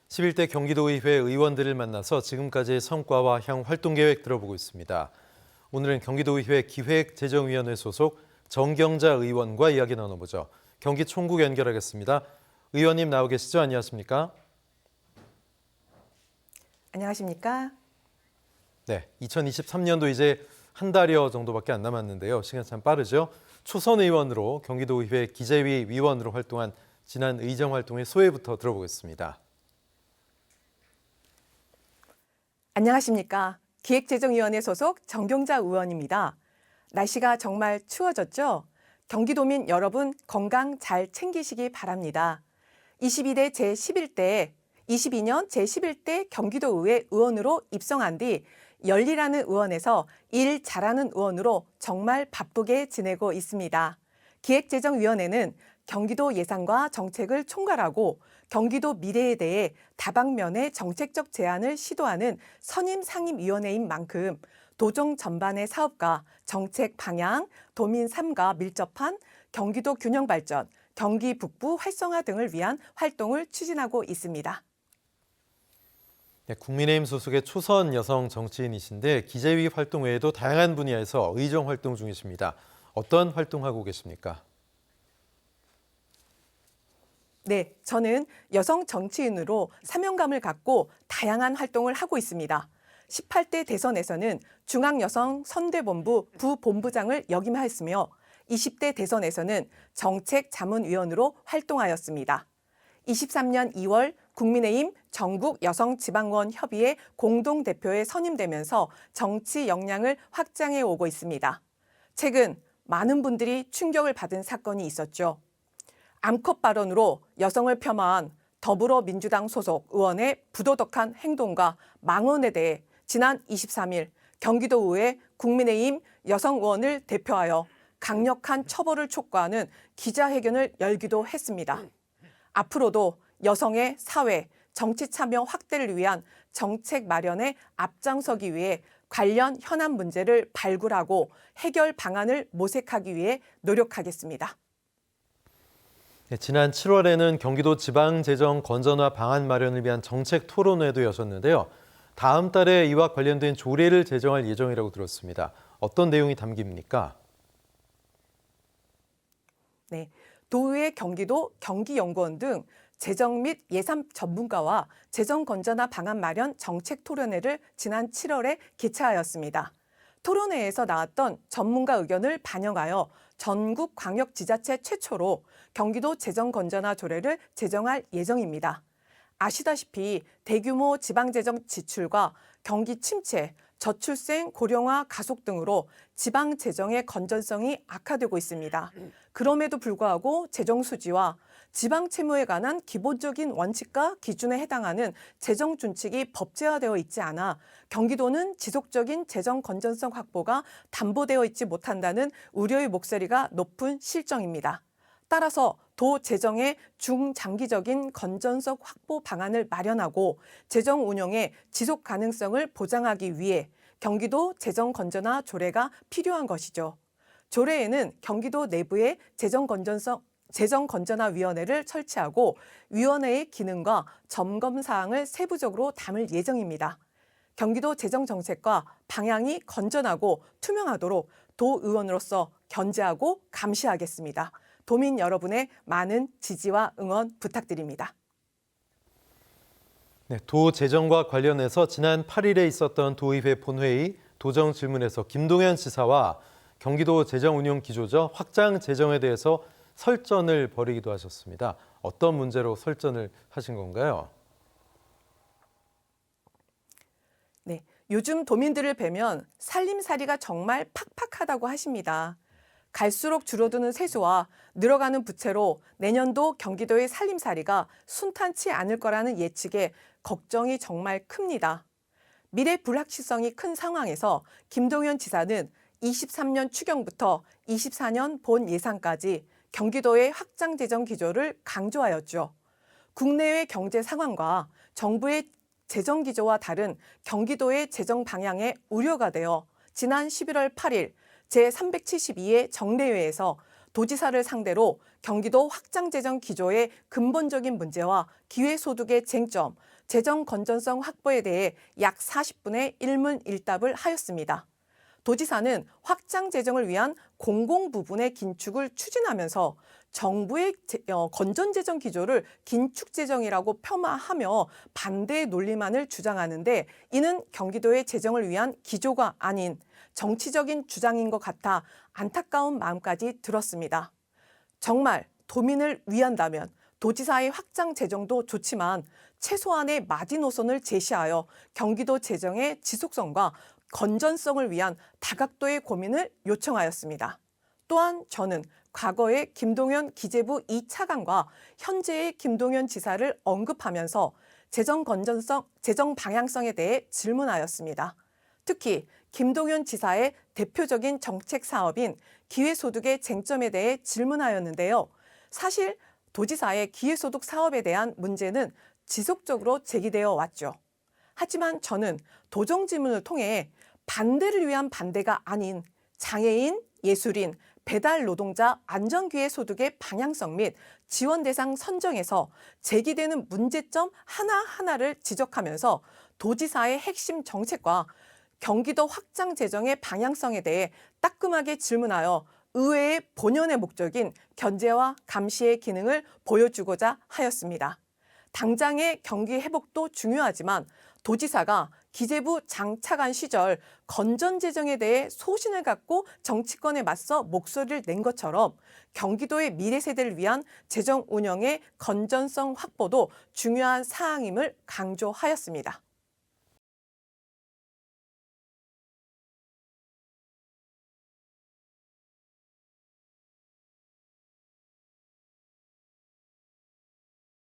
11대 경기도의회 의원들을 만나서 지금까지의 성과와 향 활동 계획 들어보고 있습니다. 오늘은 경기도의회 기획재정위원회 소속 정경자 의원과 이야기 나눠보죠. 경기 총국 연결하겠습니다. 의원님 나오 계시죠? 안녕하십니까? 안녕하십니까? 네, 2023년도 이제 한 달여 정도밖에 안 남았는데요. 시간 참 빠르죠? 초선 의원으로 경기도의회 기재위 위원으로 활동한 지난 의정 활동의 소회부터 들어보겠습니다. 안녕하십니까? 기획재정위원회 소속 정경자 의원입니다. 날씨가 정말 추워졌죠? 경기도민 여러분 건강 잘 챙기시기 바랍니다. 22년 제11대 경기도의회 의원으로 입성한 뒤 열리라는 의원에서 일 잘하는 의원으로 정말 바쁘게 지내고 있습니다. 기획재정위원회는 경기도 예산과 정책을 총괄하고 경기도 미래에 대해 다방면의 정책적 제안을 시도하는 선임상임위원회인 만큼 도정 전반의 사업과 정책 방향, 도민 삶과 밀접한 경기도 균형 발전, 경기 북부 활성화 등을 위한 활동을 추진하고 있습니다. 네, 국민의힘 소속의 초선 여성 정치인이신데 기재위 활동 외에도 다양한 분야에서 의정 활동 중이십니다. 어떤 활동하고 계십니까? 네, 저는 여성 정치인으로 사명감을 갖고 다양한 활동을 하고 있습니다. 18대 대선에서는 중앙여성선대본부 부본부장을 역임하였으며 20대 대선에서는 정책자문위원으로 활동하였습니다. 23년 2월 국민의힘 전국여성지방원협의회 공동대표에 선임되면서 정치 역량을 확장해 오고 있습니다. 최근 많은 분들이 충격을 받은 사건이 있었죠. 암컷 발언으로 여성을 폄하한 더불어민주당 소속 의원의 부도덕한 행동과 망언에 대해 지난 23일 경기도의회 국민의힘 여성 의원을 대표하여 강력한 처벌을 촉구하는 기자회견을 열기도 했습니다. 앞으로도 여성의 사회, 정치 참여 확대를 위한 정책 마련에 앞장서기 위해 관련 현안 문제를 발굴하고 해결 방안을 모색하기 위해 노력하겠습니다. 네, 지난 7월에는 경기도 지방재정 건전화 방안 마련을 위한 정책 토론회도 여셨는데요. 다음 달에 이와 관련된 조례를 제정할 예정이라고 들었습니다. 어떤 내용이 담깁니까? 네, 도의회 경기도 경기연구원 등 재정 및 예산 전문가와 재정 건전화 방안 마련 정책 토론회를 지난 7월에 개최하였습니다. 토론회에서 나왔던 전문가 의견을 반영하여 전국 광역지자체 최초로 경기도 재정 건전화 조례를 제정할 예정입니다. 아시다시피 대규모 지방재정 지출과 경기 침체, 저출생 고령화 가속 등으로 지방 재정의 건전성이 악화되고 있습니다. 그럼에도 불구하고 재정 수지와 지방 채무에 관한 기본적인 원칙과 기준에 해당하는 재정 준칙이 법제화되어 있지 않아 경기도는 지속적인 재정 건전성 확보가 담보되어 있지 못한다는 우려의 목소리가 높은 실정입니다. 따라서 도 재정의 중장기적인 건전성 확보 방안을 마련하고 재정 운영의 지속 가능성을 보장하기 위해 경기도 재정 건전화 조례가 필요한 것이죠. 조례에는 경기도 내부의 재정 건전화 위원회를 설치하고 위원회의 기능과 점검 사항을 세부적으로 담을 예정입니다. 경기도 재정 정책과 방향이 건전하고 투명하도록 도 의원으로서 견제하고 감시하겠습니다. 도민 여러분의 많은 지지와 응원 부탁드립니다. 네, 도 재정과 관련해서 지난 8일에 있었던 도의회 본회의 도정 질문에서 김동연 지사와 경기도 재정 운용 기조죠. 확장 재정에 대해서 설전을 벌이기도 하셨습니다. 어떤 문제로 설전을 하신 건가요? 네, 요즘 도민들을 뵈면 살림살이가 정말 팍팍하다고 하십니다. 갈수록 줄어드는 세수와 늘어가는 부채로 내년도 경기도의 살림살이가 순탄치 않을 거라는 예측에 걱정이 정말 큽니다. 미래 불확실성이 큰 상황에서 김동연 지사는 23년 추경부터 24년 본 예산까지 경기도의 확장 재정 기조를 강조하였죠. 국내외 경제 상황과 정부의 재정 기조와 다른 경기도의 재정 방향에 우려가 되어 지난 11월 8일 제372회 정례회에서 도지사를 상대로 경기도 확장재정 기조의 근본적인 문제와 기회소득의 쟁점, 재정 건전성 확보에 대해 약 40분의 일문일답을 하였습니다. 도지사는 확장 재정을 위한 공공 부분의 긴축을 추진하면서 정부의 건전 재정 기조를 긴축 재정이라고 폄하하며 반대의 논리만을 주장하는데 이는 경기도의 재정을 위한 기조가 아닌 정치적인 주장인 것 같아 안타까운 마음까지 들었습니다. 정말 도민을 위한다면 도지사의 확장 재정도 좋지만 최소한의 마지노선을 제시하여 경기도 재정의 지속성과 건전성을 위한 다각도의 고민을 요청하였습니다. 또한 저는 과거의 김동연 기재부 2차관과 현재의 김동연 지사를 언급하면서 재정 건전성, 재정 방향성에 대해 질문하였습니다. 특히 김동연 지사의 대표적인 정책 사업인 기회소득의 쟁점에 대해 질문하였는데요. 사실 도지사의 기회소득 사업에 대한 문제는 지속적으로 제기되어 왔죠. 하지만 저는 도정 질문을 통해 반대를 위한 반대가 아닌 장애인, 예술인, 배달 노동자 안전기회 소득의 방향성 및 지원 대상 선정에서 제기되는 문제점 하나하나를 지적하면서 도지사의 핵심 정책과 경기도 확장 재정의 방향성에 대해 따끔하게 질문하여 의회의 본연의 목적인 견제와 감시의 기능을 보여주고자 하였습니다. 당장의 경기 회복도 중요하지만 도지사가 기재부 장차관 시절 건전재정에 대해 소신을 갖고 정치권에 맞서 목소리를 낸 것처럼 경기도의 미래 세대를 위한 재정 운영의 건전성 확보도 중요한 사항임을 강조하였습니다.